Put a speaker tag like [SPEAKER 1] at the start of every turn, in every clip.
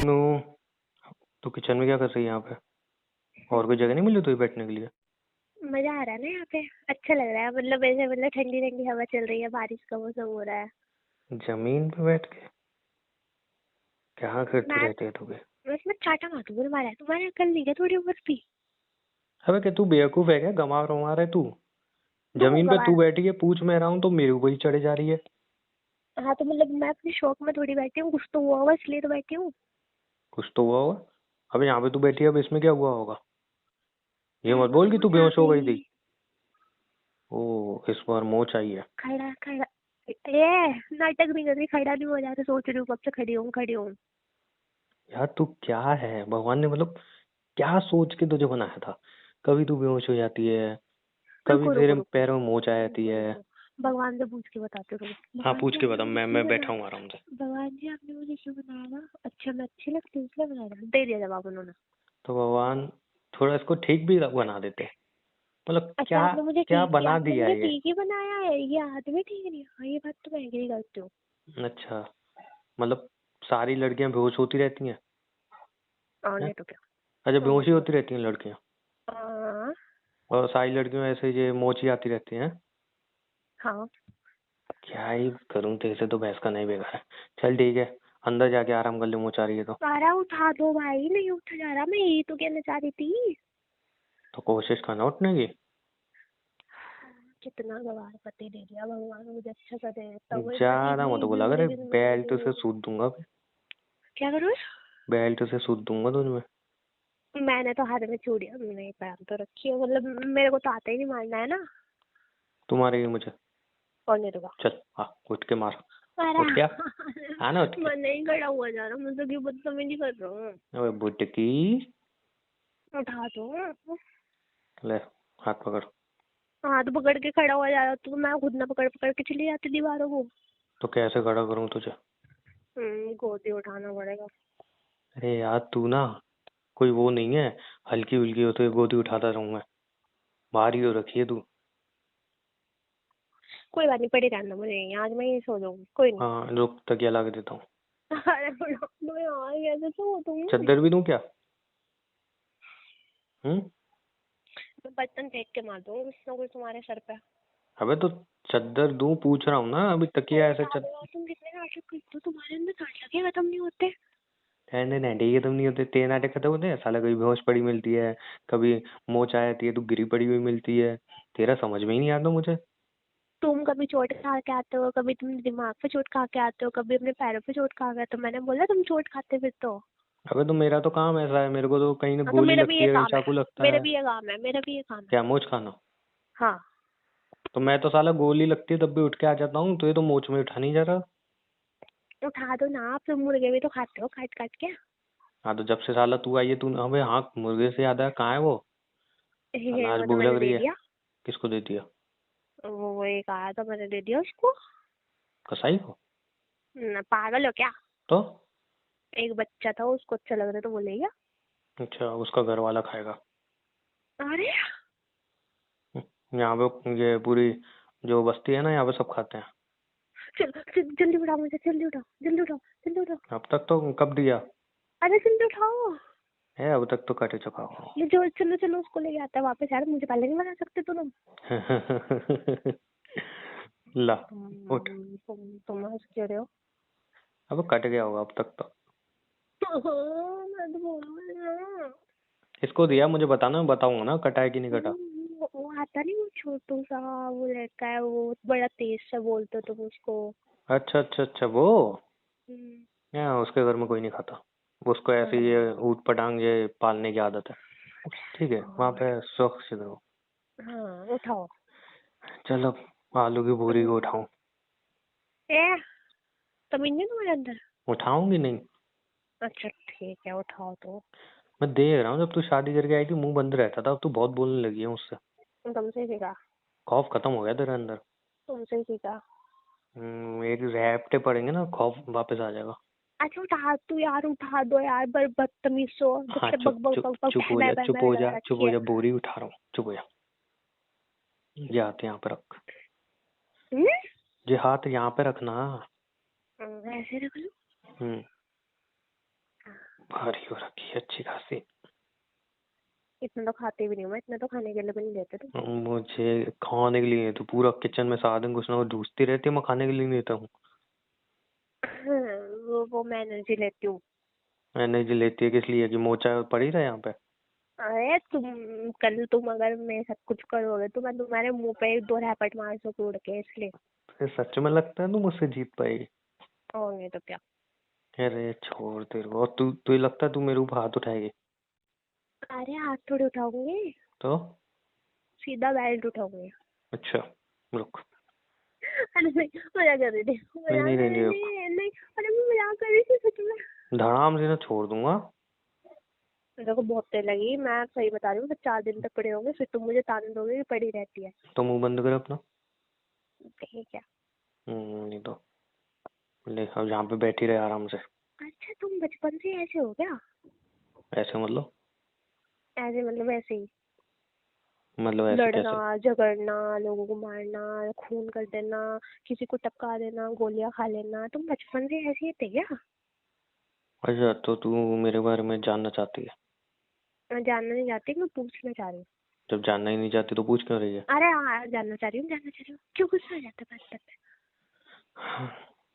[SPEAKER 1] No. तो kitchen में क्या कर रही है यहाँ पे? और कोई जगह नहीं मिली तुझे बैठने के लिए?
[SPEAKER 2] मजा आ रहा है ना यहाँ पे। अच्छा लग रहा है, मतलब ऐसे मतलब ठंडी ठंडी हवा चल रही है, बारिश का मौसम हो रहा है।
[SPEAKER 1] जमीन पे बैठ के क्या करती
[SPEAKER 2] मैं
[SPEAKER 1] रहती है तू भी?
[SPEAKER 2] उसमें चाटा मार दूंगी तुम्हारे अकल नहीं है थोड़ी बहुत भी।
[SPEAKER 1] अबे क्या तू बेवकूफ है क्या? गंवा रहा है तू।
[SPEAKER 2] तो
[SPEAKER 1] जमीन पे
[SPEAKER 2] गवा।
[SPEAKER 1] तू बैठी है, पूछ मैं रहा हूँ तो मेरे ऊपर ही चढ़े जा रही है।
[SPEAKER 2] हाँ तो मतलब मैं अपने शौक में थोड़ी बैठी हूँ, कुछ तो हुआ होगा इसलिए तो बैठी हूँ।
[SPEAKER 1] कुछ तो हुआ होगा। अब यहाँ पे तू बैठी है, अब इसमें क्या हुआ होगा? ये मत बोल कि तू
[SPEAKER 2] मोच आ
[SPEAKER 1] बेहोश हो गई
[SPEAKER 2] गई।
[SPEAKER 1] थी। ओ, इस बार मोच आई है।
[SPEAKER 2] खड़ा खड़ा। ये नाटक नहीं कर रही, खड़ा नहीं हो जाता, सोच रही हूँ कब से खड़ी हूँ खड़ी हूँ।
[SPEAKER 1] यार तू क्या है, भगवान ने मतलब क्या सोच के तुझे बनाया था? कभी तू बेहोश हो जाती है, कभी
[SPEAKER 2] रुको
[SPEAKER 1] तेरे
[SPEAKER 2] रुको रुको
[SPEAKER 1] पैरों में मोच आ जाती
[SPEAKER 2] रुको
[SPEAKER 1] है।
[SPEAKER 2] रुको। भगवान से पूछ के बताते हो।
[SPEAKER 1] हाँ
[SPEAKER 2] भगवान
[SPEAKER 1] पूछ
[SPEAKER 2] जी
[SPEAKER 1] के
[SPEAKER 2] आपने
[SPEAKER 1] बता,
[SPEAKER 2] मुझे
[SPEAKER 1] मैं
[SPEAKER 2] क्यों
[SPEAKER 1] बैठा
[SPEAKER 2] बनाया?
[SPEAKER 1] हूँ आराम से।
[SPEAKER 2] भगवान जी आपने मुझे क्यों बनाया ना? अच्छा मैं अच्छी लगती हूँ इसलिए बनाया था? दे दिया जवाब उन्होंने।
[SPEAKER 1] तो भगवान थोड़ा इसको ठीक भी बना देते। मतलब
[SPEAKER 2] अच्छा
[SPEAKER 1] क्या क्या बना
[SPEAKER 2] आपने
[SPEAKER 1] दिया
[SPEAKER 2] मुझे
[SPEAKER 1] है ये?
[SPEAKER 2] ठीक ही बनाया है, ये आदमी ठीक नहीं है। हाँ ये बात तो मैं एग्री करती हूँ।
[SPEAKER 1] अच्छा, मतलब सारी लड़कियां बेहोश होती रहती हैं?
[SPEAKER 2] और
[SPEAKER 1] हैं?
[SPEAKER 2] नहीं तो क्या।
[SPEAKER 1] अच्छा,
[SPEAKER 2] और
[SPEAKER 1] बेहोश ही होती रहती हैं लड़कियां?
[SPEAKER 2] हाँ।
[SPEAKER 1] और सारी लड़कियों में ऐसे ये मोची आती रहती हैं?
[SPEAKER 2] हाँ।
[SPEAKER 1] क्या ही करूं, तेरे से तो बहस करना ही बेकार है। चल ठीक है, अंदर जाके आराम कर ले, मोच आ रही है तो।
[SPEAKER 2] सारा उठा दो भाई, नहीं उठा जा रहा, मैं यही तो कहना चाह रही थी।
[SPEAKER 1] तो कोशिश करना उठने की।
[SPEAKER 2] कितना गवार पति दे दिया भगवान ने मुझे, अच्छा सा दे देता वो इतनी
[SPEAKER 1] ज्यादा मत
[SPEAKER 2] इतनी
[SPEAKER 1] बोला, अगर
[SPEAKER 2] जिंदगी में
[SPEAKER 1] बेल्ट से
[SPEAKER 2] मिली।
[SPEAKER 1] सूद दूंगा बे।
[SPEAKER 2] क्या करूँ?
[SPEAKER 1] बेल्ट से सूद दूंगा तुझमें।
[SPEAKER 2] मैंने तो हाथ में चूड़ियां नहीं पहन तो रखी है, मतलब मेरे को तो आता ही नहीं मारना है ना।
[SPEAKER 1] तुम्हारे मुझे।
[SPEAKER 2] और नहीं तो क्या।
[SPEAKER 1] चल हाँ, उठ के मार।
[SPEAKER 2] अरे
[SPEAKER 1] उठ गया? आना उठ के।
[SPEAKER 2] मैं नहीं खड़ा हुआ जा रहा, मुझे क्यों बदतमीजी कर रहा हूँ।
[SPEAKER 1] अबे बुटकी,
[SPEAKER 2] उठा दो।
[SPEAKER 1] ले हाथ पकड़।
[SPEAKER 2] हाथ पकड़ के खड़ा हुआ जा रहा तो मैं खुद ना पकड़ पकड़ के चली जाती दीवारों को।
[SPEAKER 1] तो कैसे खड़ा करूं तुझे?
[SPEAKER 2] गोदी उठाना पड़ेगा।
[SPEAKER 1] अरे यार तू ना कोई वो नहीं है, हल्की हुल्की हो तो ये गोदी उठाता रहूं मैं? भारी हो रखी है तू।
[SPEAKER 2] कोई बात नहीं, पड़ी रहना मुझे यहीं, आज मैं यहीं सो जाऊंगी, कोई नहीं।
[SPEAKER 1] हाँ रुक, तकिया ला के देता हूँ।
[SPEAKER 2] अरे दो यार, कैसे सो तुम?
[SPEAKER 1] चद्दर भी दूं क्या?
[SPEAKER 2] मैं बर्तन फेंक के मार दूंगी कुछ ना कुछ तुम्हारे सर पे।
[SPEAKER 1] अबे तो चद्दर दूं पूछ रहा हूँ ना, अभी तकिया ऐसे
[SPEAKER 2] बता दो यार, तुम कितने नाटक करते हो, तुम्हारे अंदर नाटक खत्म नहीं होते।
[SPEAKER 1] रहने नाटे खत्म नहीं होते, तेरे नाटे खत्म होते हैं साला? कभी बेहोश पड़ी मिलती है, कभी मोच आ जाती है, तू गिरी पड़ी हुई मिलती है। तेरा समझ में ही नहीं आता मुझे।
[SPEAKER 2] तुम कभी चोट खा के आते हो, कभी तुम दिमाग पे चोट खा के आते हो, कभी अपने पैरों पे चोट खा के, तो मैंने बोला तुम चोट खाते फिर तो।
[SPEAKER 1] अबे तो मेरा तो काम ऐसा है, मेरे को तो कहीं ना
[SPEAKER 2] हाँ तो
[SPEAKER 1] गोली
[SPEAKER 2] मेरा भी
[SPEAKER 1] लगती
[SPEAKER 2] ये
[SPEAKER 1] है, कहीं
[SPEAKER 2] काम है।
[SPEAKER 1] चाकू लगता
[SPEAKER 2] मेरा
[SPEAKER 1] है।
[SPEAKER 2] भी ये काम है, मेरा भी ये काम है।
[SPEAKER 1] क्या मोच खाना?
[SPEAKER 2] हाँ।
[SPEAKER 1] तो मैं तो साला गोली लगती है तब भी उठ के आ जाता हूँ, तो ये तो मोच में उठा नहीं जा रहा।
[SPEAKER 2] उठा दो ना आप, तुम मुर्गे भी तो खाते हो काट काट के।
[SPEAKER 1] हाँ तो जब से साला तू आई है तू, अबे हाँ मुर्गे से याद है, कहाँ है वो? साला आज
[SPEAKER 2] वो तो
[SPEAKER 1] भूख
[SPEAKER 2] मैंने
[SPEAKER 1] लग रही
[SPEAKER 2] दे
[SPEAKER 1] है।
[SPEAKER 2] दिया।
[SPEAKER 1] किसको दे दिया?
[SPEAKER 2] वो एक आया था, मैंने दे दिया उसको।
[SPEAKER 1] कसाई को?
[SPEAKER 2] पागल हो क्या?
[SPEAKER 1] तो
[SPEAKER 2] एक बच्चा था, उसको अच्छा लग रहा तो वो ले गया।
[SPEAKER 1] अच्छा, उसका घर वाला खाएगा?
[SPEAKER 2] अरे
[SPEAKER 1] यहाँ पे ये पूरी जो बस्ती है ना, यहाँ पे सब खाते हैं।
[SPEAKER 2] जल्दी उठाओ मुझे, जल्दी उठाओ जल्दी उठाओ जल्दी उठाओ।
[SPEAKER 1] अब तक तो कब दिया
[SPEAKER 2] अरे जल्दी उठाओ।
[SPEAKER 1] है? अब तक तो कट चुका
[SPEAKER 2] ये जो चलो चलो उसको लेके आता है वापस, यार मुझे पहले नहीं बता सकते तुम।
[SPEAKER 1] हूँ। ला उठ।
[SPEAKER 2] तुम हंस क्यों रहे हो?
[SPEAKER 1] अब कट गया होगा अब तक तो।
[SPEAKER 2] मैं तो बोल रही हूँ।
[SPEAKER 1] इसको दिया मुझे, बताना, मैं बताऊंगा ना कटा है कि नहीं कटा।
[SPEAKER 2] वो आता नहीं, वो छोटू सा वो लड़का है, वो बड़ा तेज से बोलते हो तुम उसको।
[SPEAKER 1] अच्छा अच्छा अच्छा, वो
[SPEAKER 2] हम्म,
[SPEAKER 1] यहाँ उसके घर में कोई नहीं खाता। उसको ऐसे
[SPEAKER 2] हाँ
[SPEAKER 1] ये ऊट पटांग ये पालने की आदत है। ठीक है, वहाँ
[SPEAKER 2] हाँ
[SPEAKER 1] पे सुरक्षित रहो।
[SPEAKER 2] हाँ, उठाओ।
[SPEAKER 1] चल अब आलू की पूरी को उठाऊं?
[SPEAKER 2] ए तमीज नहीं तुम्हारे अंदर?
[SPEAKER 1] उठाऊंगी नहीं?
[SPEAKER 2] अच्छा ठीक है, उठाओ तो।
[SPEAKER 1] मैं देख रहा हूँ, जब तू शादी करके आई थी मुंह बंद रहता था, अब तू बहुत बोलने लगी है मुझसे।
[SPEAKER 2] तुमसे ही सीखा।
[SPEAKER 1] खौफ खत्म हो गया तेरे अंदर।
[SPEAKER 2] तुमसे ही सीखा।
[SPEAKER 1] एक रैपटे पड़ेंगे ना, खौफ वापस आ जाएगा।
[SPEAKER 2] अच्छा उठा तू यार, उठा दो यार, बदतमीज हो, जब
[SPEAKER 1] हाँ
[SPEAKER 2] से बक
[SPEAKER 1] चुप
[SPEAKER 2] बक
[SPEAKER 1] चुप
[SPEAKER 2] बक बक
[SPEAKER 1] चुप हो
[SPEAKER 2] मैं
[SPEAKER 1] जा,
[SPEAKER 2] मैं
[SPEAKER 1] चुप
[SPEAKER 2] मैं
[SPEAKER 1] हो
[SPEAKER 2] लगा
[SPEAKER 1] जा, चुप
[SPEAKER 2] रखी
[SPEAKER 1] हो
[SPEAKER 2] है।
[SPEAKER 1] जा, बोरी उठा रहा हूँ, चुप हो जा। ये हाथ यहाँ पे रख।
[SPEAKER 2] हम्म?
[SPEAKER 1] ये हाथ यहाँ पे रखना।
[SPEAKER 2] ऐसे रख लो।
[SPEAKER 1] हम्म। भारी हो रखी है अच्छी खासी।
[SPEAKER 2] इतना तो खाते भी नहीं हूँ मैं, इतना तो खाने के लिए भी नहीं देते तुम।
[SPEAKER 1] मुझे खाने के लिए तो पूरा किचन में सारा दिन कुछ ना कुछ ढूंढती रहती है, मैं खाने के लिए नहीं देता हूँ।
[SPEAKER 2] वो मैं एनर्जी लेती हूँ।
[SPEAKER 1] एनर्जी लेती है किस लिए, कि मोचा पड़ी रहा यहाँ पे?
[SPEAKER 2] अरे तुम अगर मेरे साथ कुछ करोगे तो मैं तुम्हारे मुंह पे एक दो रैपट मार सकूँ उड़ के, इसलिए।
[SPEAKER 1] फिर सच में लगता है तू मुझसे जीत पाएगी?
[SPEAKER 2] और नहीं तो क्या।
[SPEAKER 1] अरे छोड़ तेरे को, और तू तुझे लगता है तू मेरे ऊपर हाथ उठाएगी?
[SPEAKER 2] अरे हाथ थोड़ी उठाऊंगी,
[SPEAKER 1] तो
[SPEAKER 2] सीधा बेल्ट उठाऊंगी।
[SPEAKER 1] अच्छा, रुक।
[SPEAKER 2] अरे नहीं, मजाक कर रही थी,
[SPEAKER 1] नहीं
[SPEAKER 2] मजाक
[SPEAKER 1] नहीं
[SPEAKER 2] कर
[SPEAKER 1] नहीं
[SPEAKER 2] रही
[SPEAKER 1] नहीं, रुक।
[SPEAKER 2] थी, नहीं। अरे मैं मजाक कर रही थी सच में।
[SPEAKER 1] धड़ाम से ना छोड़ दूंगा।
[SPEAKER 2] मेरे को बहुत देर लगी, मैं सही बता रही हूँ, तो 4 दिन तक पड़े होंगे, फिर तुम मुझे ताने दोगे कि पड़ी रहती है।
[SPEAKER 1] तो मुंह बंद कर अपना।
[SPEAKER 2] ठीक है।
[SPEAKER 1] नहीं तो ले, अब यहाँ पे बैठी रहे आराम से।
[SPEAKER 2] अच्छा तुम बचपन से ऐसे हो क्या?
[SPEAKER 1] ऐसे मतलब?
[SPEAKER 2] ऐसे मतलब ऐसे ही?
[SPEAKER 1] मतलब ऐसे
[SPEAKER 2] लड़ना,
[SPEAKER 1] कैसे?
[SPEAKER 2] झगड़ना, लोगों को मारना, खून कर देना, किसी को टपका देना, गोलियां खा लेना, तुम बचपन से ऐसे ही थे क्या?
[SPEAKER 1] अच्छा, तो तू मेरे बारे में जानना चाहती है?
[SPEAKER 2] मैं जानना नहीं चाहती, मैं पूछना चाह रही हूँ।
[SPEAKER 1] जब जानना ही नहीं चाहती तो पूछ क्यों रही है?
[SPEAKER 2] अरे हाँ, जानना चाह रही हूँ, जानना चाह रही हूँ, क्यों गुस्सा आ जाता है बात पे?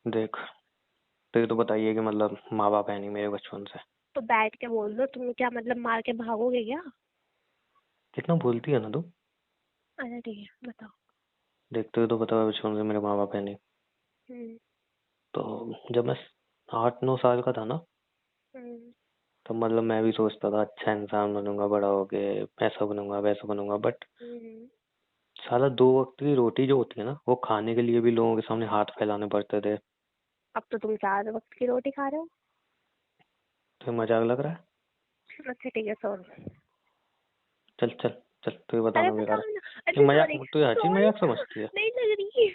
[SPEAKER 1] देख, तुझे तो बताइए कि मतलब माँ बाप है नहीं मेरे बचपन से।
[SPEAKER 2] तो बैठ के बोल दो, तुम क्या मतलब मार के भागोगे क्या?
[SPEAKER 1] कितना बोलती है ना तू।
[SPEAKER 2] अच्छा ठीक है, बताओ।
[SPEAKER 1] देख, तुझे तो पता है बचपन से मेरे माँ बाप है नहीं।
[SPEAKER 2] हम्म।
[SPEAKER 1] तो जब मैं 8-9 साल का था ना,
[SPEAKER 2] हम्म।
[SPEAKER 1] तो मतलब मैं भी सोचता था अच्छा इंसान बनूंगा, बड़ा होके ऐसा बनूंगा वैसा बनूंगा, बट
[SPEAKER 2] हम्म।
[SPEAKER 1] साला 2 वक्त की रोटी जो होती है ना, वो खाने के लिए भी लोगों के सामने हाथ फैलाने पड़ते थे।
[SPEAKER 2] अब तो तुम 4 वक्त की रोटी खा रहे हो।
[SPEAKER 1] तो मजाक लग रहा है?
[SPEAKER 2] अच्छा ठीक है, सॉरी।
[SPEAKER 1] चल चल चल, तू ये
[SPEAKER 2] अरे
[SPEAKER 1] बताना बेकार
[SPEAKER 2] बताओ
[SPEAKER 1] है।
[SPEAKER 2] ना।
[SPEAKER 1] ये
[SPEAKER 2] अच्छा
[SPEAKER 1] मजाक,
[SPEAKER 2] सॉरी।
[SPEAKER 1] तू ये हर चीज
[SPEAKER 2] सॉरी।
[SPEAKER 1] मजाक समझती है?
[SPEAKER 2] नहीं लग रही।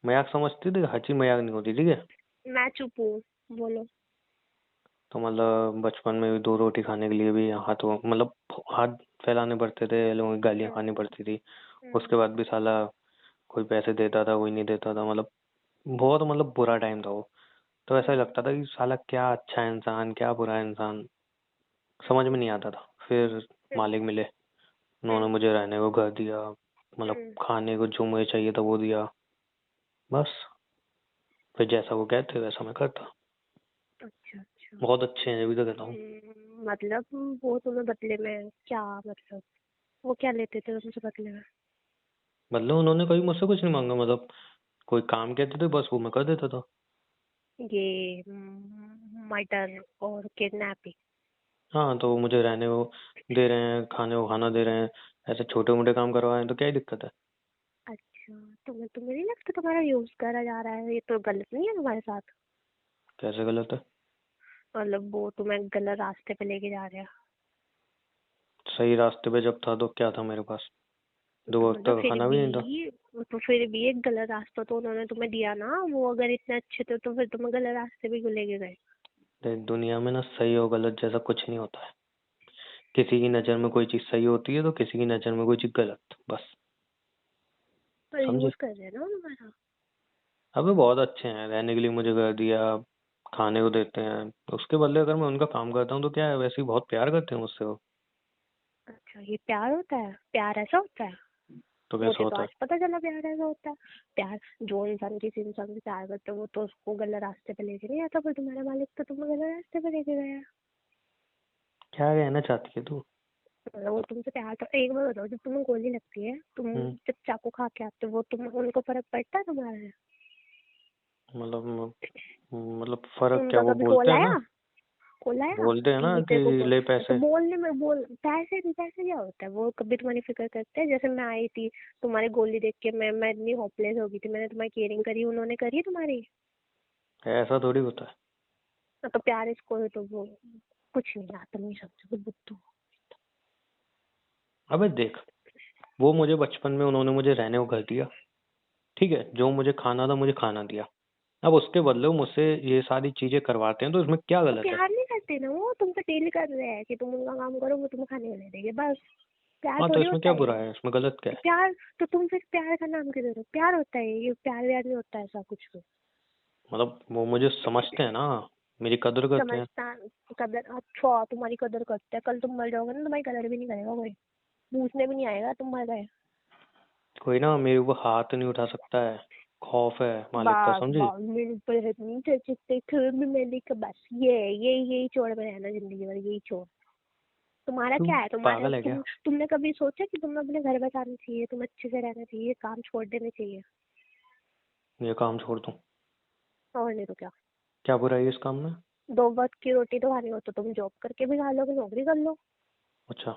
[SPEAKER 1] मजाक समझती थी, हर चीज मजाक नहीं होती, ठीक है?
[SPEAKER 2] मैं चुप हूँ, बोलो।
[SPEAKER 1] तो मतलब बचपन में भी 2 रोटी खाने के लिए भी मतलब हाथ फैलाने पड़ते थे, लोगों की गालियां खानी
[SPEAKER 2] हम्म।
[SPEAKER 1] पड़ती थी।
[SPEAKER 2] हम्म।
[SPEAKER 1] उसके बाद भी साला कोई पैसे देता था कोई नहीं देता था, मतलब बहुत मतलब बुरा टाइम था वो। तो ऐसा ही
[SPEAKER 2] हम्म।
[SPEAKER 1] लगता था कि साला क्या अच्छा इंसान क्या बुरा इंसान, समझ में नहीं आता था। फिर
[SPEAKER 2] हम्म।
[SPEAKER 1] मालिक मिले, उन्होंने
[SPEAKER 2] हम्म।
[SPEAKER 1] मुझे रहने को घर दिया, मतलब
[SPEAKER 2] हम्म।
[SPEAKER 1] खाने को जो मुझे चाहिए था वो दिया, बस। फिर जैसा वो कहते वैसा मैं करता।
[SPEAKER 2] अच्छा अच्छा।
[SPEAKER 1] बहुत अच्छे हैं, अभी तो कहता हूँ।
[SPEAKER 2] मतलब वो तुम्हें बदले में क्या, मतलब वो क्या लेते थे तुमसे बदले में?
[SPEAKER 1] मतलब उन्होंने कभी मुझसे कुछ नहीं मांगा, मतलब कोई काम कहते थे बस वो मैं कर देता था।
[SPEAKER 2] ये मर्डर और किडनैपिंग?
[SPEAKER 1] हाँ, तो वो मुझे रहने को दे रहे हैं, खाने को खाना दे रहे हैं, ऐसे छोटे मोटे काम करवाए हैं तो क्या ही दिक्कत है?
[SPEAKER 2] अच्छा, तुम्हें नहीं लगता तुम्हारा यूज करा जा रहा है? ये तो गलत नहीं है तुम्हारे साथ?
[SPEAKER 1] कैसे गलत है?
[SPEAKER 2] मतलब वो तुम्हें गलत रास्ते पे लेके जा रहे हैं।
[SPEAKER 1] सही रास्ते पे जब था तो क्या था मेरे पास?
[SPEAKER 2] तो
[SPEAKER 1] 2 वक्त
[SPEAKER 2] मतलब
[SPEAKER 1] का खाना भी नहीं था।
[SPEAKER 2] फिर भी एक गलत रास्ता तो उन्होंने तुम्हें दिया ना, वो अगर इतने अच्छे थे तो फिर तुम्हें गलत रास्ते भी क्यों लेके गए?
[SPEAKER 1] देख, दुनिया में ना सही और गलत जैसा कुछ नहीं होता है। किसी की नज़र में कोई चीज़ सही होती है तो किसी की नज़र में कोई चीज़ गलत, बस।
[SPEAKER 2] पर
[SPEAKER 1] समझे?
[SPEAKER 2] यूज कर रहे हैं ना तुम्हारा।
[SPEAKER 1] अबे बहुत अच्छे हैं, रहने के लिए मुझे घर दिया, खाने को देते हैं। उसके बदले अगर मैं उनका काम करता हूँ तो क्या है, वैसे ही बहुत प्यार करते हैं मुझसे वो।
[SPEAKER 2] अच्छा, ये प्यार होता है? प्यार ऐसा होता है?
[SPEAKER 1] तो कैसा
[SPEAKER 2] मुझे तो
[SPEAKER 1] होता है?
[SPEAKER 2] आज पता चला प्यार ऐसा होता है। प्यार, जो इंसान किसी इंसान से प्यार करता है वो तो उसको गलत रास्ते पे लेके नहीं आता, पर तुम्हारे मालिक तो तुम्हें गलत रास्ते पे लेके गया है।
[SPEAKER 1] क्या कहना चाहती है तू?
[SPEAKER 2] मतलब वो तुमसे प्यार, तो एक बार बताओ, जब तुम्हें गोली लगती है, तुम
[SPEAKER 1] हम्म।
[SPEAKER 2] जब चाकू खा के आते हो, वो तुम उनको फर्क पड़ता है तुम्हारे?
[SPEAKER 1] मतलब मतलब फर्क क्या,
[SPEAKER 2] उनका
[SPEAKER 1] वो
[SPEAKER 2] कभी
[SPEAKER 1] बोलते
[SPEAKER 2] कॉल
[SPEAKER 1] हैं ना।
[SPEAKER 2] आया? कॉल आया
[SPEAKER 1] बोलते हैं ना
[SPEAKER 2] कि
[SPEAKER 1] कि
[SPEAKER 2] तेरे को
[SPEAKER 1] ले
[SPEAKER 2] तो
[SPEAKER 1] पैसे।
[SPEAKER 2] बोलने में बोल, पैसे पैसे क्या होता है? वो कभी तुम्हारी फिक्र करते हैं? जैसे मैं आई थी, तुम्हारी गोली देख के मैं इतनी होपलेस हो गई थी, मैंने तुम्हारी केयरिंग करी, उन्होंने करी है तुम्हारी?
[SPEAKER 1] ऐसा थोड़ी होता है।
[SPEAKER 2] तो प्यार इसको है, तो वो कुछ नहीं, आता नहीं समझो बुद्धू।
[SPEAKER 1] अबे देख, वो मुझे बचपन में उन्होंने मुझे रहने को घर दिया, ठीक है, जो मुझे खाना था मुझे खाना दिया। अब उसके बदले वो मुझसे ये सारी चीजें करवाते हैं तो इसमें क्या
[SPEAKER 2] तो
[SPEAKER 1] गलत है?
[SPEAKER 2] प्यार नहीं करते ना, वो तुमसे डील कर रहे हैं कि तुम उनका काम करो, वो तुम्हें खाने को दे देंगे, बस। प्यार
[SPEAKER 1] हाँ, तो
[SPEAKER 2] थोड़ी
[SPEAKER 1] इसमें
[SPEAKER 2] होता
[SPEAKER 1] क्या
[SPEAKER 2] है
[SPEAKER 1] बुरा
[SPEAKER 2] ये।
[SPEAKER 1] है, इसमें गलत क्या
[SPEAKER 2] तो
[SPEAKER 1] है?
[SPEAKER 2] प्यार, तो तुम फिर प्यार का नाम क्यों दे रहे हो? प्यार होता है ये, प्यार व्यार नहीं होता ऐसा कुछ भी।
[SPEAKER 1] मतलब वो मुझे समझते हैं ना। मेरी कदर करते हैं।
[SPEAKER 2] समझता कदर, अच्छा तुम्हारी कदर करते हैं, कल तुम मर जाओगे ना तुम्हारी कदर भी नहीं करेगा कोई, पूछने भी नहीं आएगा तुम मर गए।
[SPEAKER 1] कोई ना मेरे ऊपर हाथ नहीं उठा सकता है, खौफ है मालिक का,
[SPEAKER 2] बाग
[SPEAKER 1] समझी?
[SPEAKER 2] बाग मेरे ऊपर इतनी चचते थे भी मैंने का बस यही छोड़ में रहना जिंदगी भर, यही छोड़। तुम्हारा
[SPEAKER 1] तू
[SPEAKER 2] क्या है, तुम्हारा
[SPEAKER 1] पागल है क्या?
[SPEAKER 2] तुमने कभी सोचा कि तुम्हें अपने घर बसाना चाहिए, तुम अच्छे से रहना चाहिए, काम छोड़ देने चाहिए?
[SPEAKER 1] ये काम छोड़ दूं?
[SPEAKER 2] और नहीं तो क्या।
[SPEAKER 1] क्या बुराई है इस काम में?
[SPEAKER 2] 2 वक्त की रोटी तो खानी हो तो तुम जॉब करके भी खा लो, कि नौकरी कर लो।
[SPEAKER 1] अच्छा,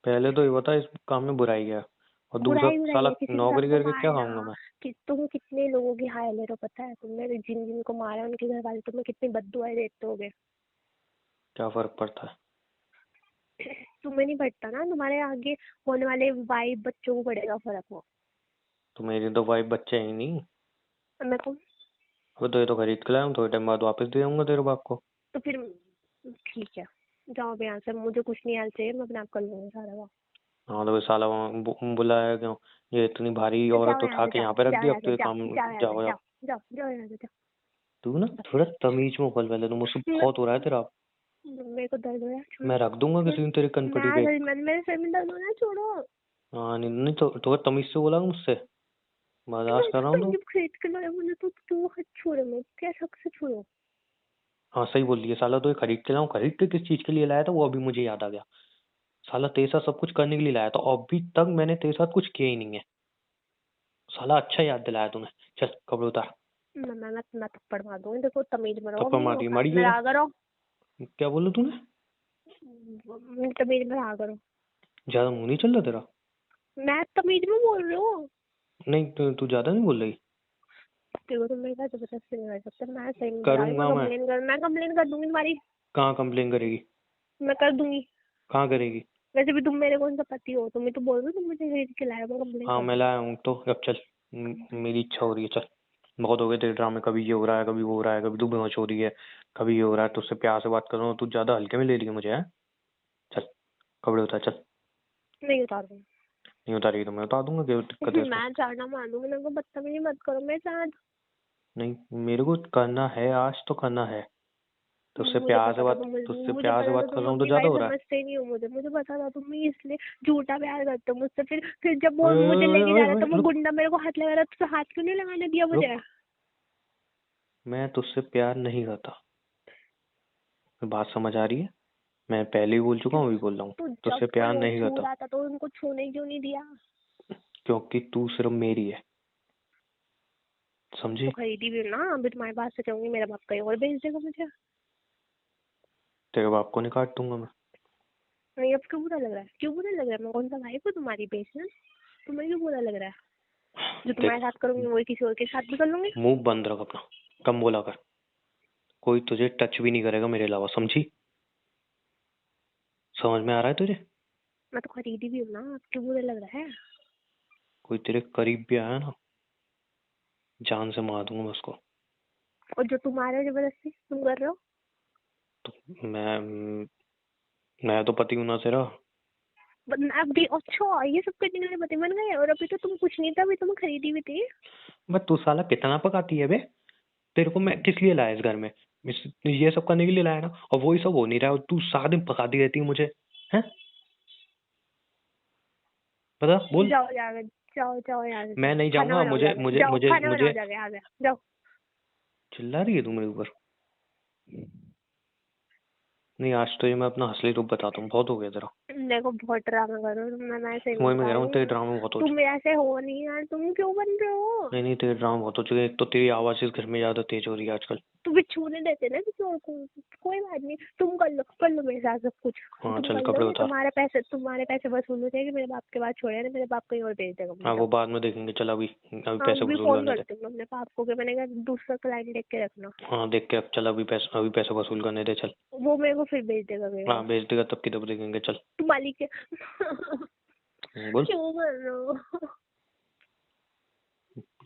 [SPEAKER 1] पहले तो ये बता इस काम में बुराई क्या है, और दूसरा
[SPEAKER 2] बुराई बुराई
[SPEAKER 1] साला
[SPEAKER 2] है, किसी इंसान
[SPEAKER 1] नौकरी
[SPEAKER 2] को
[SPEAKER 1] करके क्या खाऊंगा
[SPEAKER 2] मारना।
[SPEAKER 1] मैं?
[SPEAKER 2] कि तुम कितने लोगों की हाय ले रहे हो पता है? तुमने जिन जिन को मारा उनके घर वाले तुम्हें कितनी बद्दुआएं देते होगे।
[SPEAKER 1] क्या फर्क पड़ता है?
[SPEAKER 2] तुम्हें नहीं पड़ता ना, तुम्हारे आगे होने वाले वाइफ बच्चों को पड़ेगा फर्क वो।
[SPEAKER 1] तो मेरी तो वाइफ बच्चे ही नहीं।
[SPEAKER 2] अब मैं को
[SPEAKER 1] वो तो ये तो खरीद के लाया हूँ, थोड़े टाइम बाद वापस दे दूंगा तेरे बाप को।
[SPEAKER 2] तो फिर ठीक है, जाओ अब यहाँ से, मुझे कुछ नहीं याद चाहिए, मैं अपने आप कर लूंगी सारा वो।
[SPEAKER 1] हाँ तो साला वहाँ बुलाया क्यों? ये इतनी भारी औरत
[SPEAKER 2] जाओ यहाँ
[SPEAKER 1] उठा
[SPEAKER 2] से,
[SPEAKER 1] के
[SPEAKER 2] जाओ
[SPEAKER 1] यहाँ पे रख
[SPEAKER 2] जाओ
[SPEAKER 1] दी, अब
[SPEAKER 2] यहाँ
[SPEAKER 1] तो
[SPEAKER 2] से,
[SPEAKER 1] ये
[SPEAKER 2] जाओ
[SPEAKER 1] काम।
[SPEAKER 2] जाओ यहाँ से,
[SPEAKER 1] जाओ जाओ।
[SPEAKER 2] जाओ जाओ जाओ यहाँ से, जाओ
[SPEAKER 1] तू ना
[SPEAKER 2] बस।
[SPEAKER 1] थोड़ा तमीज में बोल, पहले तो मुझसे
[SPEAKER 2] मैं
[SPEAKER 1] बहुत हो रहा है तेरा।
[SPEAKER 2] मेरे को दर्द हो रहा है, छोड़ो।
[SPEAKER 1] मैं रख दूंगा
[SPEAKER 2] छोड़ो,
[SPEAKER 1] किसी दिन तेरी कनपटी पे।
[SPEAKER 2] मेरे सर में दर्द हो रहा है, छोड़ो।
[SPEAKER 1] हाँ नहीं नहीं, तो थोड़ा तमीज से बोला मुझसे,
[SPEAKER 2] तो मैं
[SPEAKER 1] बर्दाश्त कर रहा हूँ
[SPEAKER 2] तुम
[SPEAKER 1] तो।
[SPEAKER 2] जब खरीद के लाए मुझे तो तू हाथ छोड़ो, मैं क्या शक से छोड़ो।
[SPEAKER 1] हाँ सही बोल दिया साला, तो ये खरीद के लाऊं, खरीद के किस चीज के लिए लाया था वो अभी मुझे याद आ गया। साला तेरे साथ सब कुछ करने के लिए लाया था, और अभी तक मैंने तेरे साथ कुछ किया ही नहीं है। साला अच्छा याद दिलाया तूने। चल कपड़े उतार।
[SPEAKER 2] मैं थप्पड़ मार दूंगी, देखो तमीज में रहो,
[SPEAKER 1] थप्पड़
[SPEAKER 2] अपनी
[SPEAKER 1] मार दी,
[SPEAKER 2] औकात
[SPEAKER 1] मारी
[SPEAKER 2] में
[SPEAKER 1] क्यों?
[SPEAKER 2] रहा करो।
[SPEAKER 1] क्या बोला तूने?
[SPEAKER 2] तमीज में रहा करो।
[SPEAKER 1] ज्यादा मुंह नहीं चल रहा तेरा?
[SPEAKER 2] मैं तमीज में बोल रही हूँ।
[SPEAKER 1] नहीं तू ज्यादा नहीं बोल रही।
[SPEAKER 2] देखो तुम मेरे साथ जबरदस्ती नहीं कर सकते, मैं सही में बता रही हूँ,
[SPEAKER 1] करूंगा मैं।
[SPEAKER 2] मैं कंप्लेन कर दूंगी तुम्हारी।
[SPEAKER 1] कहाँ कंप्लेन करेगी?
[SPEAKER 2] मैं कर दूंगी।
[SPEAKER 1] कहाँ करेगी?
[SPEAKER 2] वैसे भी तुम मेरे कौन सा पति हो, तुम ही तो बोल रहे हो तुम मुझे खरीद के लाए, मैं कंप्लेन
[SPEAKER 1] हाँ
[SPEAKER 2] कर
[SPEAKER 1] मैं
[SPEAKER 2] दूंगी।
[SPEAKER 1] लाया हूँ तो अब चल। मेरी इच्छा हो रही है, चल। बहुत हो गए तेरे ड्रामे, कभी ये हो रहा है, कभी वो हो रहा है, कभी तू बेहोश हो रही है, कभी ये हो रहा है, तुझसे प्यार से बात कर रहा हूँ, तू ज्यादा हल्के में ले रही है मुझे, है? चल कपड़े उतार चल।
[SPEAKER 2] नहीं उतार दूंगी।
[SPEAKER 1] नहीं उतारेगी तो मैं उतार दूंगा, क्या दिक्कत है इसमें?
[SPEAKER 2] मैं चाटा मार दूंगी, मेरे को बदतमीजी मत करो मेरे साथ।
[SPEAKER 1] नहीं मेरे को करना है, आज तो करना है।
[SPEAKER 2] मुझे
[SPEAKER 1] प्यार से
[SPEAKER 2] पता था
[SPEAKER 1] बात कर
[SPEAKER 2] तुम
[SPEAKER 1] रहा हूँ तो
[SPEAKER 2] अपनी
[SPEAKER 1] ज्यादा
[SPEAKER 2] वाइफ
[SPEAKER 1] हो रहा है।
[SPEAKER 2] समझते नहीं हो, मुझे पता था तुम इसलिए झूठा प्यार करते हो मुझसे। फिर जब वो
[SPEAKER 1] ओए ओए
[SPEAKER 2] मुझे
[SPEAKER 1] ओए
[SPEAKER 2] लेके जा
[SPEAKER 1] ओए
[SPEAKER 2] रहा
[SPEAKER 1] ओए,
[SPEAKER 2] था, वो
[SPEAKER 1] रुक
[SPEAKER 2] गुंडा मेरे को हाथ लगा रहा था, तो हाथ क्यों नहीं लगाने दिया मुझे?
[SPEAKER 1] रुक। मैं तुझसे प्यार नहीं करता। बात समझ आ रही है? मैं पहले ही बोल चुका हूँ, अभी बोल रहा हूँ।
[SPEAKER 2] तो जब
[SPEAKER 1] तुझसे
[SPEAKER 2] कोई
[SPEAKER 1] प्यार
[SPEAKER 2] और
[SPEAKER 1] नहीं
[SPEAKER 2] छू
[SPEAKER 1] करता।
[SPEAKER 2] रहा था तो उनको छूने क्यों नहीं दिया?
[SPEAKER 1] क्योंकि तू सिर्फ मेरी है,
[SPEAKER 2] तो
[SPEAKER 1] समझी?
[SPEAKER 2] खरीदी भी ना, अभी तुम्हारे पास से जाऊंगी, मेरा बाप कहीं और भेज देगा मुझे।
[SPEAKER 1] तेरे बाप को नहीं काट दूंगा मैं।
[SPEAKER 2] नहीं, अब क्यों बुरा लग रहा है? क्यों बुरा लग रहा है? मैं कौन सा भाई हूँ तुम्हारी बेचना? तुम्हें क्यों बुरा लग रहा है? जो
[SPEAKER 1] देख,
[SPEAKER 2] तुम्हारे साथ करूंगी वही किसी और के साथ भी कर लूंगी।
[SPEAKER 1] मुंह बंद रख अपना, कम बोला कर। कोई तुझे टच भी नहीं करेगा मेरे अलावा, समझी? समझ में आ रहा है तुझे?
[SPEAKER 2] मैं तो खरीदी भी हूँ ना, अब क्यों बुरा लग रहा है?
[SPEAKER 1] कोई तेरे करीब भी आया ना, जान से मार दूंगा मैं उसको।
[SPEAKER 2] और जो तुम आ रहे हो जबरदस्ती तुम कर रहे हो।
[SPEAKER 1] तो मैं तो पति हूं ना तेरा।
[SPEAKER 2] अभी अच्छा ये सब करने के लिए पति बन गए, और अभी तो तुम कुछ नहीं था, अभी तुम खरीदी भी थी।
[SPEAKER 1] बट तू साला कितना पकाती है बे? तेरे को मैं किस लिए लाया इस घर में? ये सब करने के लिए लाया ना, और वही सब हो नहीं रहा है, और तू सारा दिन पकाती रहती है मुझे, हैं? बता बोल।
[SPEAKER 2] जाओ जाओ जाओ जाओ यहाँ से,
[SPEAKER 1] मैं
[SPEAKER 2] जाओ
[SPEAKER 1] नहीं
[SPEAKER 2] खाना
[SPEAKER 1] जाऊंगा,
[SPEAKER 2] बनाओ
[SPEAKER 1] मुझे
[SPEAKER 2] जाके,
[SPEAKER 1] मुझे
[SPEAKER 2] जाओ
[SPEAKER 1] मुझे
[SPEAKER 2] खाना बनाओ
[SPEAKER 1] मुझे
[SPEAKER 2] जाके, आ गया जाओ।
[SPEAKER 1] चिल्ला रही है तू मेरे ऊपर? नहीं, आज तो ये मैं अपना असली रूप बताता हूँ, बहुत हो गया तेरा।
[SPEAKER 2] देखो बहुत ड्रामा कर रहे हो, मैं ऐसे नहीं
[SPEAKER 1] वही मैं कह
[SPEAKER 2] बता
[SPEAKER 1] रहा हूँ,
[SPEAKER 2] रही
[SPEAKER 1] तेरे
[SPEAKER 2] हूँ।
[SPEAKER 1] ड्रामा बहुत हो
[SPEAKER 2] तुम
[SPEAKER 1] चुके।
[SPEAKER 2] ऐसे हो नहीं यार, तुम क्यों बन रहे हो?
[SPEAKER 1] नहीं नहीं, तेरे ड्रामा बहुत हो चुके, एक तो तेरी आवाज इस घर में ज्यादा तेज हो रही है आजकल।
[SPEAKER 2] तू भी छूने देते ना किसी और को। कोई बात नहीं, तुम कर लो मेरे साथ सब कुछ।
[SPEAKER 1] हाँ
[SPEAKER 2] तुम
[SPEAKER 1] चल
[SPEAKER 2] कर
[SPEAKER 1] कपड़े
[SPEAKER 2] लोगे,
[SPEAKER 1] उतार।
[SPEAKER 2] तुम्हारे पैसे वसूल हो जाएंगे, मेरे बाप के बाद छोड़े ना, मेरे बाप कहीं और भेज देगा
[SPEAKER 1] हाँ
[SPEAKER 2] मुझे।
[SPEAKER 1] वो बाद में देखेंगे, चल अभी अभी
[SPEAKER 2] हाँ
[SPEAKER 1] पैसे
[SPEAKER 2] अभी
[SPEAKER 1] वसूल
[SPEAKER 2] फोन
[SPEAKER 1] करने दे।
[SPEAKER 2] करती हूँ अपने पाप को कि मैंने कहा दूसरा क्लाइंट देख के रखना।
[SPEAKER 1] हाँ देख के, अब चल अभी पैसे वसूल करने दे, चल।
[SPEAKER 2] वो मेरे को फिर भेज देगा कहीं
[SPEAKER 1] हाँ
[SPEAKER 2] और।
[SPEAKER 1] भेज देगा तब की तब देखेंगे, चल।
[SPEAKER 2] तुम मालिक है।
[SPEAKER 1] बोल।
[SPEAKER 2] क्यों कर रहे हो?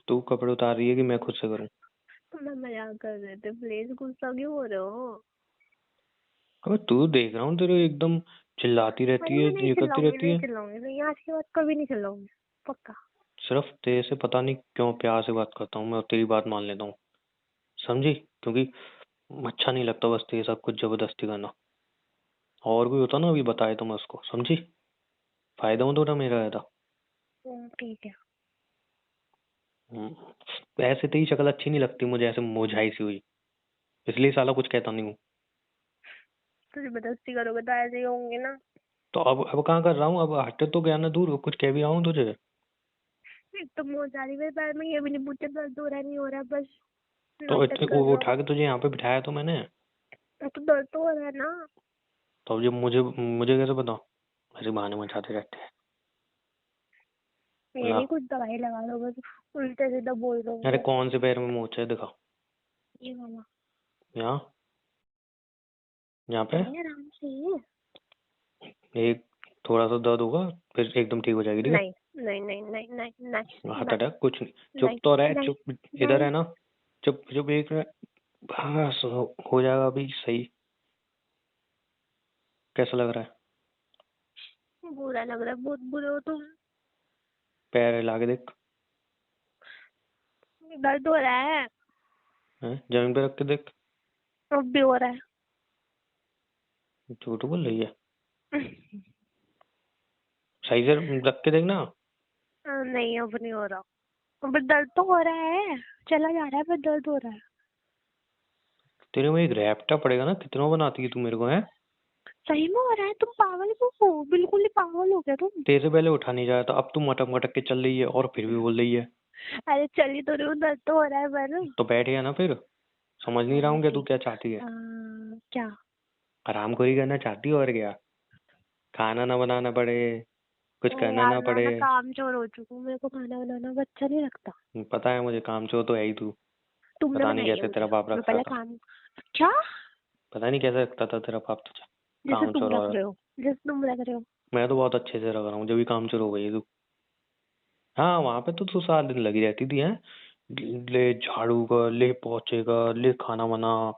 [SPEAKER 1] तू कपड़े उतार रही है कि मैं खुद से करूँ?
[SPEAKER 2] तुम ना मजाक कर रहे थे, प्लीज गुस्सा क्यों हो रहे हो?
[SPEAKER 1] अबे तू देख रहा हूँ तेरे एकदम चिल्लाती रहती
[SPEAKER 2] नहीं
[SPEAKER 1] है,
[SPEAKER 2] मैं नहीं
[SPEAKER 1] ये करती
[SPEAKER 2] चिल्लाऊंगी,
[SPEAKER 1] रहती है।
[SPEAKER 2] नहीं आज के बाद कभी नहीं चिल्लाऊंगी, पक्का।
[SPEAKER 1] सिर्फ तेरे से पता नहीं क्यों प्यार से बात करता हूँ मैं, और तेरी बात मान लेता हूँ, समझी? क्योंकि अच्छा नहीं लगता बस ये सब कुछ जबरदस्ती करना। और कोई होता ना अभी बताए तो मैं उसको, समझी? फायदा हो तो मेरा रहता।
[SPEAKER 2] ठीक है।
[SPEAKER 1] ऐसे तेरी शक्ल अच्छी नहीं लगती मुझे, ऐसे मुरझाई सी हुई, इसलिए साला कुछ कहता नहीं हूँ।
[SPEAKER 2] तो जबरदस्ती करोगे तो ऐसे ही होंगे ना।
[SPEAKER 1] तो अब कहाँ कर रहा हूँ, अब हट तो गया ना दूर, कुछ कह भी रहा हूँ तुझे।
[SPEAKER 2] एक तो मोच आ रही मेरे पैर में, ये भी नहीं पूछा दर्द हो रहा है नहीं हो रहा है, बस
[SPEAKER 1] तो
[SPEAKER 2] नाटक कर
[SPEAKER 1] वो
[SPEAKER 2] रहा
[SPEAKER 1] उठा
[SPEAKER 2] हूँ।
[SPEAKER 1] के तुझे यहाँ पे बिठाया तो मैंने।
[SPEAKER 2] तो दर्द तो हो रहा है ना।
[SPEAKER 1] तो अब जब मुझे मुझे कैसे बताओ, ऐसे बहाने मचाते रहते हैं।
[SPEAKER 2] ये
[SPEAKER 1] ला,
[SPEAKER 2] नहीं कुछ दवाई लगा दो, बस उल्टे सीधा बोल रहे
[SPEAKER 1] अरे
[SPEAKER 2] होंगे।
[SPEAKER 1] कौन से पैर में मोच है दिखा।
[SPEAKER 2] ये मामा।
[SPEAKER 1] यहाँ, यहाँ पे
[SPEAKER 2] नहीं आराम से।
[SPEAKER 1] एक थोड़ा सा दर्द होगा, फिर एकदम ठीक हो जाएगी, ठीक है।
[SPEAKER 2] नहीं नहीं नहीं नहीं नहीं नहीं
[SPEAKER 1] हाथ
[SPEAKER 2] नहीं
[SPEAKER 1] अटक, कुछ नहीं। चुप
[SPEAKER 2] नहीं
[SPEAKER 1] तो रह,
[SPEAKER 2] नहीं
[SPEAKER 1] चुप। इधर
[SPEAKER 2] नहीं।
[SPEAKER 1] है ना। चुप चुप, एक मिनट। बस हो जाएगा अभी सही। कैसा लग रहा है?
[SPEAKER 2] बुरा लग रहा है, बहुत बुरे हो तुम।
[SPEAKER 1] पैर हिला के देख।
[SPEAKER 2] दर्द हो रहा है।
[SPEAKER 1] हैं? जमीन पे रख के देख।
[SPEAKER 2] अब भी हो रहा है।
[SPEAKER 1] झूठ बोल रही है। सही से रख के देख ना।
[SPEAKER 2] नहीं अब नहीं हो रहा। अब दर्द तो हो रहा है, चला जा रहा है पर दर्द हो रहा है।
[SPEAKER 1] तेरे में एक रैप्टा पड़ेगा ना, कितना बनाती है तू मेरे को, है?
[SPEAKER 2] सही में हो रहा है, तुम पागल क्यों हो, बिल्कुल ही पागल हो गया तुम।
[SPEAKER 1] तेरे से पहले उठा नहीं जाया था, अब तू मटक मटक के चल रही है और फिर भी बोल रही है।
[SPEAKER 2] अरे चली तो रही हूँ, दर्द तो हो रहा है पर।
[SPEAKER 1] तो बैठ गया ना फिर। समझ नहीं रहा हूँ क्या तू
[SPEAKER 2] ठीक।
[SPEAKER 1] क्या चाहती है।
[SPEAKER 2] क्या?
[SPEAKER 1] आरामखोरी करना चाहती है और क्या? खाना ना बनाना पड़े, कुछ
[SPEAKER 2] ओ
[SPEAKER 1] करना
[SPEAKER 2] यार
[SPEAKER 1] ना
[SPEAKER 2] मैं
[SPEAKER 1] पड़े।
[SPEAKER 2] ना काम चोर हो चुकी हूँ, मेरे को खाना बनाना अब अच्छा नहीं लगता।
[SPEAKER 1] पता है मुझे, काम चोर तो है ही तू।
[SPEAKER 2] तुमने
[SPEAKER 1] पता नहीं
[SPEAKER 2] बनाई है
[SPEAKER 1] कैसे
[SPEAKER 2] मुझे।
[SPEAKER 1] तेरा बाप
[SPEAKER 2] मैं
[SPEAKER 1] रखता
[SPEAKER 2] पहले
[SPEAKER 1] था।
[SPEAKER 2] काम। क्या?
[SPEAKER 1] पता नहीं कैसे रखता था तेरा बाप तुझे।
[SPEAKER 2] जैसे
[SPEAKER 1] काम
[SPEAKER 2] तुम
[SPEAKER 1] चोर
[SPEAKER 2] रख
[SPEAKER 1] और।
[SPEAKER 2] रहे हो, जैसे तुम रख रहे हो।
[SPEAKER 1] मैं तो बहुत अच्छे से रख रहा हूँ, जब भी काम चोर हो गई तू। हाँ, वहां पे तो तू सारा दिन लगी रहती थी, है? ले झाड़ू कर, ले पोछे कर, ले खाना बना।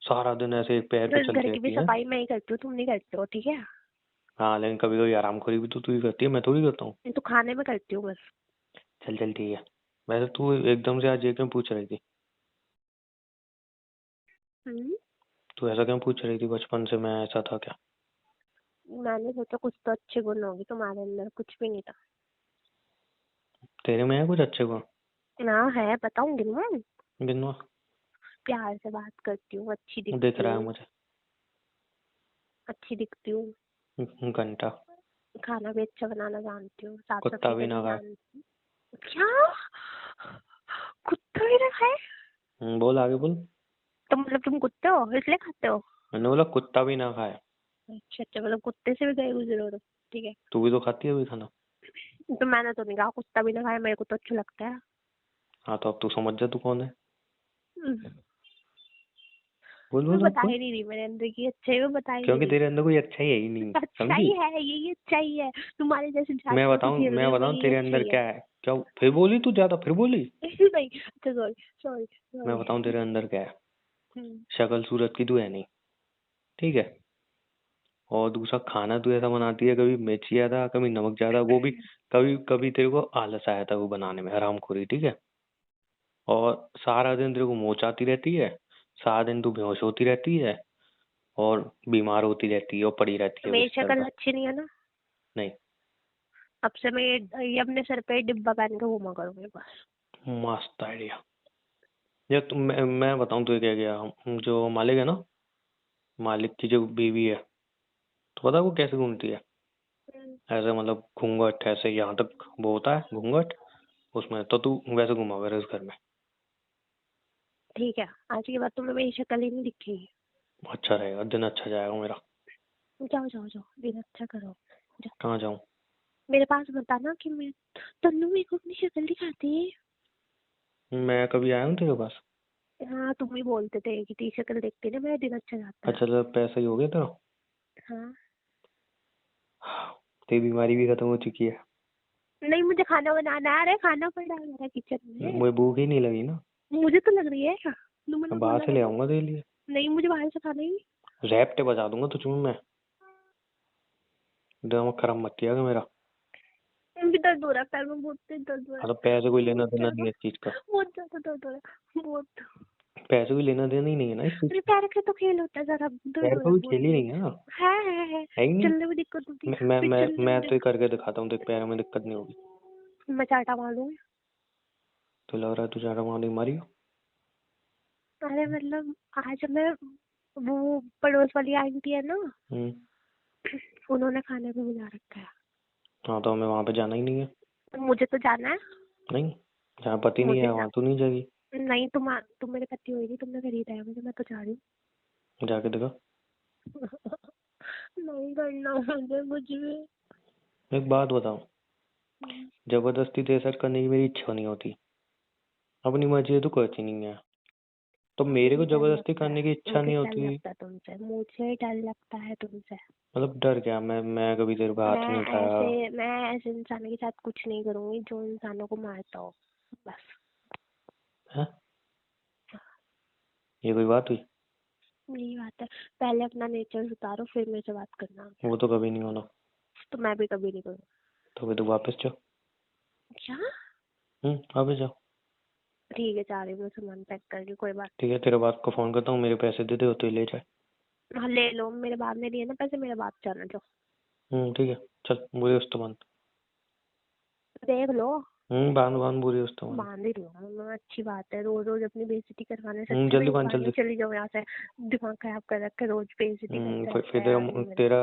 [SPEAKER 1] सारा दिन ऐसे एक पैर
[SPEAKER 2] तो
[SPEAKER 1] पे
[SPEAKER 2] इस
[SPEAKER 1] चलती
[SPEAKER 2] घर की भी
[SPEAKER 1] रहती है।
[SPEAKER 2] सफाई मैं ही करती हूँ, तुम नहीं करते हो, ठीक है।
[SPEAKER 1] हाँ, लेकिन कभी कभी आरामखोरी भी तो तू ही करती है, मैं थोड़ी करता हूँ।
[SPEAKER 2] मैं तो खाने में करती हूँ बस।
[SPEAKER 1] चल चल ठीक है। वैसे तू एकदम से आज ये क्यों पूछ रही थी?
[SPEAKER 2] हम्म।
[SPEAKER 1] तू ऐसा क्यों पूछ रही थी, बचपन से मैं ऐसा था क्या?
[SPEAKER 2] मैंने सोचा कुछ तो अच्छे गुण होगी तुम्हारे अंदर, कुछ भी नहीं था।
[SPEAKER 1] तेरे में है कुछ अच्छे गुण?
[SPEAKER 2] ना है, बताऊंगी ना।
[SPEAKER 1] गिनवा।
[SPEAKER 2] प्यार से बात करती हूँ, अच्छी
[SPEAKER 1] दिख
[SPEAKER 2] दिखती
[SPEAKER 1] रहा है
[SPEAKER 2] हूँ।
[SPEAKER 1] मुझे।
[SPEAKER 2] अच्छी दिखती हूँ।
[SPEAKER 1] घंटा।
[SPEAKER 2] खाना भी अच्छा बनाना जानती हूँ, साफ
[SPEAKER 1] कुत्ता
[SPEAKER 2] सफाई
[SPEAKER 1] भी
[SPEAKER 2] करना
[SPEAKER 1] ना खाए।
[SPEAKER 2] जानती हूँ। क्या? कुत्ता भी रखा है?
[SPEAKER 1] बोल आगे बोल।
[SPEAKER 2] तो मतलब तुम कुत्ते हो इसलिए खाते हो?
[SPEAKER 1] मैंने बोला कुत्ता भी ना खाए।
[SPEAKER 2] अच्छा अच्छा, मतलब कुत्ते से भी गए गुजरे हो तुम। ठीक है।
[SPEAKER 1] तू भी तो खाती है अभी खाना।
[SPEAKER 2] तो मैंने तो नहीं कहा कुत्ता भी ना खाए, मेरे को तो अच्छा लगता है।
[SPEAKER 1] हाँ तो अब तू समझ जा तू कौन है।
[SPEAKER 2] हम्म।
[SPEAKER 1] बोल
[SPEAKER 2] मैं
[SPEAKER 1] बोल अब
[SPEAKER 2] बता
[SPEAKER 1] बोल।
[SPEAKER 2] ही नहीं रही मेरे अंदर की अच्छाई, मैं बता ही नहीं
[SPEAKER 1] क्योंकि
[SPEAKER 2] रही।
[SPEAKER 1] तेरे अंदर कोई अच्छा ही है ही नहीं,
[SPEAKER 2] अच्छा
[SPEAKER 1] समझी?
[SPEAKER 2] ही है, यही अच्छा ही है। तुम्हारे जैसे झाड़ुओं से खेल रही
[SPEAKER 1] मैं
[SPEAKER 2] हूँ मैं,
[SPEAKER 1] बताऊं
[SPEAKER 2] यही
[SPEAKER 1] तेरे
[SPEAKER 2] अच्छा
[SPEAKER 1] अंदर
[SPEAKER 2] ही है।
[SPEAKER 1] क्या है, क्या फिर बोली तू, ज्यादा फिर बोली।
[SPEAKER 2] नहीं अच्छा, सॉरी सॉरी
[SPEAKER 1] मैं बताऊं
[SPEAKER 2] सॉरी।
[SPEAKER 1] तेरे अंदर क्या है। शक्ल सूरत की तू है नहीं, ठीक है। और दूसरा, खाना तू ऐसा बनाती है, कभी मिर्च ज्यादा कभी नमक ज्यादा, वो भी कभी कभी तेरे को आलस आया था वो बनाने में, हरामखोरी, ठीक है। और सारा दिन तेरे को मोच आती रहती है, सारा दिन तू बेहोश होती रहती है, और बीमार होती रहती है और पड़ी रहती है
[SPEAKER 2] मेरी
[SPEAKER 1] बिस्तर
[SPEAKER 2] शक्ल
[SPEAKER 1] पर।
[SPEAKER 2] अच्छी नहीं है ना।
[SPEAKER 1] नहीं।
[SPEAKER 2] अब से मैं ये अपने सर पे डिब्बा पहन के घूमा करूंगी बस।
[SPEAKER 1] मस्त आइडिया। यार तुम, मैं बताऊं तुझे क्या गया, जो मालिक है ना, मालिक की जो बीवी है, तो पता है वो कैसे घूमती है? ऐसे मतलब घूंघट ऐसे यहाँ तक वो होता है घूंघट, उसमें तो तू वैसे घुमा कर इस घर में।
[SPEAKER 2] ठीक है, आज के बाद तुम्हें मेरी शक्ल ही नहीं दिखेगी।
[SPEAKER 1] अच्छा रहेगा, दिन अच्छा जाएगा मेरा।
[SPEAKER 2] जाओ जाओ जाओ, दिन अच्छा करो। जाओ।
[SPEAKER 1] कहाँ जाऊँ?
[SPEAKER 2] मेरे पास बताना कि मैं, तन्नू मेरे को अपनी शक्ल दिखाती है।
[SPEAKER 1] मैं कभी आया हूँ तेरे पास?
[SPEAKER 2] हाँ तुम ही बोलते थे कि तेरी शक्ल देखते ना मेरा दिन अच्छा जाता है।
[SPEAKER 1] अच्छा चल, पैसा ही हो गया तेरा।
[SPEAKER 2] हाँ।
[SPEAKER 1] तेरी बीमारी भी खत्म हो चुकी है।
[SPEAKER 2] नहीं मुझे खाना बनाना आ रहा है, खाना पड़ा है मेरा किचन में।
[SPEAKER 1] मुझे भूख ही नहीं लगी ना।
[SPEAKER 2] मुझे तो लग रही है, तुमने
[SPEAKER 1] मैं बाहर
[SPEAKER 2] बोला
[SPEAKER 1] से
[SPEAKER 2] था
[SPEAKER 1] ले
[SPEAKER 2] तो।
[SPEAKER 1] आऊंगा तेरे लिए।
[SPEAKER 2] नहीं मुझे बाहर से खाना ही।
[SPEAKER 1] रैप्टे बजा दूंगा तुझ में मैं। दिमाग खराब मत किया मेरा।
[SPEAKER 2] भी दर्द हो रहा है पैर में, बहुत तेज दर्द हो रहा
[SPEAKER 1] मतलब पैसे कोई
[SPEAKER 2] है, बहुत
[SPEAKER 1] लेना देना नहीं
[SPEAKER 2] ज्यादा।
[SPEAKER 1] है इस चीज का।
[SPEAKER 2] बहुत ज्यादा दर्द हो रहा है, बहुत।
[SPEAKER 1] पैसे भी लेना देना ही नहीं है ना इस चीज
[SPEAKER 2] अरे प्यार का तो खेल होता है, जरा दर्द
[SPEAKER 1] पैर
[SPEAKER 2] हो
[SPEAKER 1] का
[SPEAKER 2] रहा है
[SPEAKER 1] कोई
[SPEAKER 2] पूरे
[SPEAKER 1] खेल ही
[SPEAKER 2] में।
[SPEAKER 1] नहीं है ना
[SPEAKER 2] है
[SPEAKER 1] है ही नहीं
[SPEAKER 2] चलने में दिक्कत होती है,
[SPEAKER 1] मैं
[SPEAKER 2] फिर
[SPEAKER 1] मैं
[SPEAKER 2] चलने
[SPEAKER 1] मैं
[SPEAKER 2] में
[SPEAKER 1] तो ये करके दिखाता हूँ, देख पैर में दिक्कत नहीं होगी।
[SPEAKER 2] मैं चाटा मार दूंगी।
[SPEAKER 1] तो लग रहा है तू चाटा मारने मारी हो।
[SPEAKER 2] अरे मतलब आज मैं, वो पड़ोस वाली आंटी है ना, उन्होंने खाने पे बुला रखा है।
[SPEAKER 1] हाँ तो हमें वहाँ पे जाना ही नहीं है।
[SPEAKER 2] तो मुझे तो जाना है।
[SPEAKER 1] नहीं, जहाँ पति नहीं
[SPEAKER 2] मुझे
[SPEAKER 1] है वहाँ तो नहीं जाएगी।
[SPEAKER 2] नहीं, तुम मेरे पति होगी, तुमने खरीदा है मुझे, मैं तो जा रही हूँ।
[SPEAKER 1] जाके देखो।
[SPEAKER 2] नहीं करना मुझे कुछ भी।
[SPEAKER 1] एक बात बताओ, जबरदस्ती तेरे करने की मेरी इच्छा नहीं होती, अपनी मर्जी है तो करती नहीं है, तो मेरे को
[SPEAKER 2] मुझे डर
[SPEAKER 1] जबरदस्ती
[SPEAKER 2] लगता है,
[SPEAKER 1] करने की इच्छा
[SPEAKER 2] मुझे
[SPEAKER 1] नहीं
[SPEAKER 2] डर
[SPEAKER 1] होती।
[SPEAKER 2] लगता है तुमसे, मुझे डर लगता है तुमसे।
[SPEAKER 1] मतलब डर क्या, मैं कभी तेरे पे हाथ नहीं उठाया।
[SPEAKER 2] मैं ऐसे इंसान के साथ कुछ नहीं करूंगी जो इंसानों को मारता हो, बस।
[SPEAKER 1] है ये कोई बात हुई?
[SPEAKER 2] यही बात है, पहले अपना नेचर उतारो फिर मेरे से बात करना।
[SPEAKER 1] वो तो कभी नहीं होना।
[SPEAKER 2] तो मैं भी कभी नहीं करूँ।
[SPEAKER 1] तो फिर तू वापस जाओ।
[SPEAKER 2] क्या?
[SPEAKER 1] वापस जाओ।
[SPEAKER 2] ठीक है, जा रही हूँ मैं सामान पैक करके, कोई बात
[SPEAKER 1] ठीक है, तेरे बाप को फोन करता हूँ, मेरे पैसे दे दे तो ले जाए।
[SPEAKER 2] नहीं। हाँ ले लो, मेरे बाप ने दिए ना पैसे, मेरे बाप जाना जाओ।
[SPEAKER 1] ठीक है, चल बुरी उस तो बांध।
[SPEAKER 2] देख लो।
[SPEAKER 1] बांध बांध बुरी उस तो बांध।
[SPEAKER 2] बांध ही रही हूँ मैं, अच्छी बात है, रोज रोज अपनी बेइज्जती करवाने से अच्छा
[SPEAKER 1] जल्दी
[SPEAKER 2] मैं
[SPEAKER 1] बांध
[SPEAKER 2] भाग
[SPEAKER 1] जल्दी।
[SPEAKER 2] चली जाऊँ यहाँ से। दिमाग खराब कर रखा है, रोज बेइज्जती करते
[SPEAKER 1] फिर
[SPEAKER 2] रहते हैं आदमी मेरी।
[SPEAKER 1] तेरा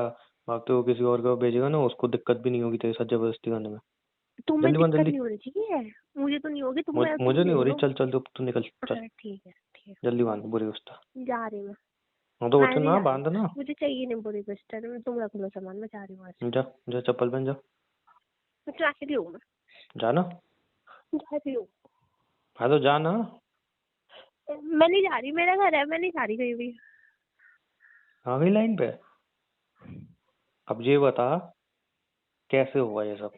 [SPEAKER 1] बाप तो किसी और को भेजेगा ना, उसको दिक्कत भी नहीं होगी तेरे साथ जबरदस्ती करने में।
[SPEAKER 2] तुम्हें
[SPEAKER 1] जल्दी बांध
[SPEAKER 2] दिक्कत
[SPEAKER 1] जल्दी।
[SPEAKER 2] नहीं होनी चाहिए, मुझे तो नहीं होगी, तुम
[SPEAKER 1] मुझे नहीं हो
[SPEAKER 2] देख
[SPEAKER 1] रही,
[SPEAKER 2] लो।
[SPEAKER 1] चल चल तू निकल चल।
[SPEAKER 2] हाँ ठीक है, ठीक
[SPEAKER 1] जल्दी बांध बुरी उस्ता।
[SPEAKER 2] है, जा रही मैं।
[SPEAKER 1] हाँ तो उठ
[SPEAKER 2] मैं नहीं
[SPEAKER 1] ना,
[SPEAKER 2] जा रही,
[SPEAKER 1] बांध ना।
[SPEAKER 2] मुझे चाहिए नहीं पूरी बिस्तर, तुम रख लो सामान, मैं जा रही हूँ आज।
[SPEAKER 1] जा जा चप्पल पहन जा।
[SPEAKER 2] मैं जा रही हूँ,
[SPEAKER 1] जा ना।
[SPEAKER 2] मैं जा रही हूँ।
[SPEAKER 1] हाँ तो जा ना।
[SPEAKER 2] मैं नहीं जा रही, मेरा घर है, मैं नहीं जा रही कहीं भी।
[SPEAKER 1] आ गई लाइन पे। अब ये बता कैसे हुआ ये सब,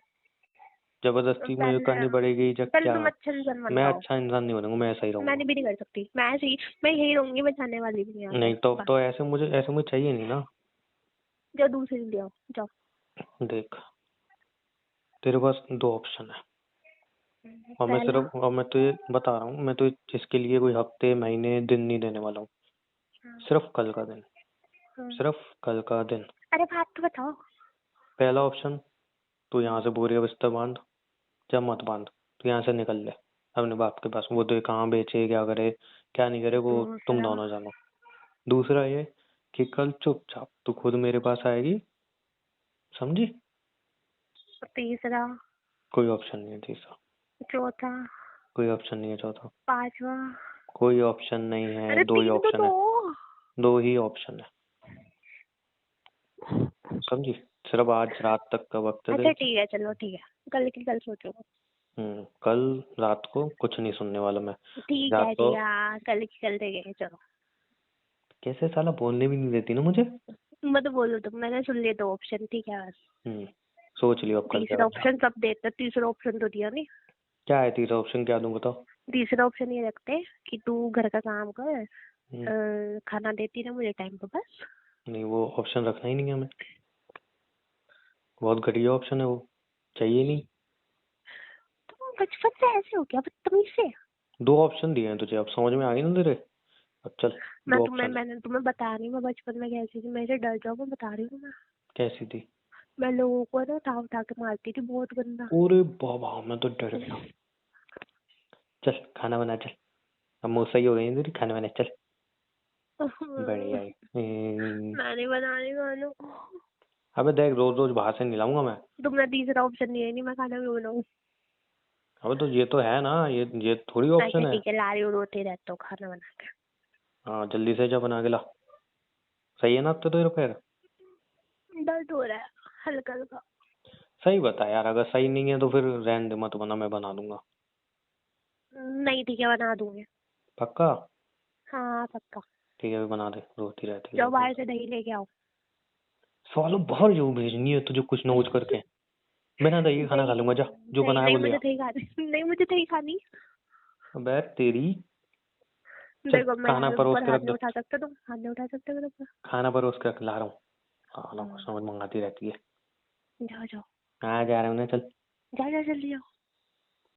[SPEAKER 1] जबरदस्ती मुझे करनी पड़ेगी जब
[SPEAKER 2] पहले
[SPEAKER 1] क्या?
[SPEAKER 2] तुम अच्छा इंसान बन
[SPEAKER 1] मैं
[SPEAKER 2] पाओ।
[SPEAKER 1] अच्छा इंसान नहीं बनूंगा, मैं ऐसा ही रहूंगा।
[SPEAKER 2] मैंने भी नहीं कर सकती, मैं ऐसे ही, मैं यही रहूंगी, मैं जाने वाली भी नहीं यहाँ से,
[SPEAKER 1] नहीं तो
[SPEAKER 2] बस।
[SPEAKER 1] ऐसे मुझे चाहिए नहीं ना।
[SPEAKER 2] जाओ दूसरी ले आओ, जाओ।
[SPEAKER 1] देख, तेरे पास दो ऑप्शन है,
[SPEAKER 2] पहला।
[SPEAKER 1] और मैं तुझे बता रहा हूँ, मैं तो इसके लिए कोई हफ्ते महीने दिन नहीं देने वाला हूँ।
[SPEAKER 2] हाँ,
[SPEAKER 1] सिर्फ कल का दिन,
[SPEAKER 2] हाँ।
[SPEAKER 1] सिर्फ कल का दिन।
[SPEAKER 2] अरे बात तो बताओ।
[SPEAKER 1] पहला ऑप्शन, तू यहाँ से बोरिया बिस्तर बांध, जब मत बांध, तू यहाँ से निकल ले अपने बाप के पास, वो तो कहाँ बेचे, क्या करे क्या नहीं करे, वो तुम
[SPEAKER 2] दूसरा।
[SPEAKER 1] दोनों जानो। दूसरा ये कि कल चुपचाप तू खुद मेरे पास आएगी, समझी?
[SPEAKER 2] तीसरा।
[SPEAKER 1] कोई ऑप्शन नहीं है तीसरा।
[SPEAKER 2] चौथा।
[SPEAKER 1] कोई ऑप्शन नहीं है चौथा।
[SPEAKER 2] पांचवा।
[SPEAKER 1] कोई ऑप्शन नहीं है,
[SPEAKER 2] अरे
[SPEAKER 1] दो ही
[SPEAKER 2] तीन तो
[SPEAKER 1] ऑप्शन
[SPEAKER 2] दो।
[SPEAKER 1] है। दो ही ऑप्शन है, समझी? सिर्फ आज रात तक का वक्त है
[SPEAKER 2] अच्छा
[SPEAKER 1] तेरे
[SPEAKER 2] ठीक है, चलो ठीक है, कल की कल सोचो।
[SPEAKER 1] कल रात को कुछ नहीं सुनने वाला मैं।
[SPEAKER 2] ठीक
[SPEAKER 1] रात
[SPEAKER 2] है
[SPEAKER 1] को
[SPEAKER 2] ठीक है, हाँ, कल की कल देंगे, चलो।
[SPEAKER 1] कैसे साला बोलने भी नहीं देती ना मुझे।
[SPEAKER 2] मैं तो बोलूँ, तो मैंने सुन लिया दो ऑप्शन, ठीक है बस।
[SPEAKER 1] सोच लियो अब कल क्या
[SPEAKER 2] तीसरा
[SPEAKER 1] करना।
[SPEAKER 2] ऑप्शन सब देते, तीसरा ऑप्शन तो दिया नहीं।
[SPEAKER 1] क्या है तीसरा ऑप्शन, क्या दूं बताओ?
[SPEAKER 2] तीसरा ऑप्शन ये रखते कि तू घर का काम कर,
[SPEAKER 1] हम्म,
[SPEAKER 2] खाना देती रहे मुझे टाइम पे, बस।
[SPEAKER 1] नहीं वो ऑप्शन रखना ही नहीं है हमें, बहुत घटिया ऑप्शन है वो, चाहिए नहीं।
[SPEAKER 2] तो बचपन से ऐसे हो गया, बदतमीज से।
[SPEAKER 1] दो ऑप्शन दिए हैं तुझे, अब समझ में आ गई ना तेरे? अब चल, दो ऑप्शन है।
[SPEAKER 2] मैंने तुम्हें बता रही हूँ, मैं बचपन में कैसी थी, मेरे से डर जाओ, मैं बता रही हूँ मैं।
[SPEAKER 1] कैसी थी?
[SPEAKER 2] मैं लोगों को ना उठा उठा के मारती थी, बहुत गंदा।
[SPEAKER 1] अरे बाबा मैं तो डर गया। चल खाना बना चल, अब मुँह सही हो गई है तेरी, खाना बना चल। बढ़िया है।
[SPEAKER 2] मैं नहीं बना रही खाना।
[SPEAKER 1] अबे देख, रोज रोज बाहर से नहीं लाऊंगा मैं।
[SPEAKER 2] तुमने तीसरा ऑप्शन दिया ही नहीं, मैं खाना क्यों बनाऊँ?
[SPEAKER 1] अबे तो ये तो है ना, ये थोड़ी
[SPEAKER 2] अच्छा
[SPEAKER 1] ऑप्शन है।
[SPEAKER 2] ठीक है, ला रही हूँ, रोते रहते हो खाना बना के।
[SPEAKER 1] हाँ जल्दी से जा बना के ला। सही है ना अब तो तेरे पैर?
[SPEAKER 2] दर्द हो रहा है, हल्का हल्का।
[SPEAKER 1] सही बता यार, अगर सही नहीं है तो फिर रहने दे, मत बना, मैं बना दूंगा।
[SPEAKER 2] नहीं ठीक है, बना दूंगी।
[SPEAKER 1] पक्का?
[SPEAKER 2] हाँ पक्का।
[SPEAKER 1] ठीक है, अभी बना दे, रोती रहती है
[SPEAKER 2] जाओ
[SPEAKER 1] रोज।
[SPEAKER 2] बाहर से दही लेके आओ।
[SPEAKER 1] सालों बाहर जो भेजनी है तुझे कुछ ना कुछ करके, बिना दही के खाना खा
[SPEAKER 2] दही।
[SPEAKER 1] लूंगा, जा जो
[SPEAKER 2] दही
[SPEAKER 1] बनाया
[SPEAKER 2] नहीं,
[SPEAKER 1] वो ले
[SPEAKER 2] मुझे
[SPEAKER 1] आ।
[SPEAKER 2] दही खानी नहीं, मुझे दही खानी।
[SPEAKER 1] अबे तेरी, चल
[SPEAKER 2] देखो मैं
[SPEAKER 1] खाना
[SPEAKER 2] मेरे
[SPEAKER 1] परोस
[SPEAKER 2] ऊपर
[SPEAKER 1] के
[SPEAKER 2] हाथ
[SPEAKER 1] रख
[SPEAKER 2] नहीं
[SPEAKER 1] दो।
[SPEAKER 2] उठा सकते, तुम हाथ नहीं उठा सकते मेरे ऊपर।
[SPEAKER 1] खाना परोस के रख, ला रहा हूँ। हाँ ना,
[SPEAKER 2] हाँ,
[SPEAKER 1] समझ मंगाती रहती है।
[SPEAKER 2] जाओ जाओ।
[SPEAKER 1] हाँ जा रहा हूँ ना, चल।
[SPEAKER 2] जाओ जाओ जल्दी जाओ।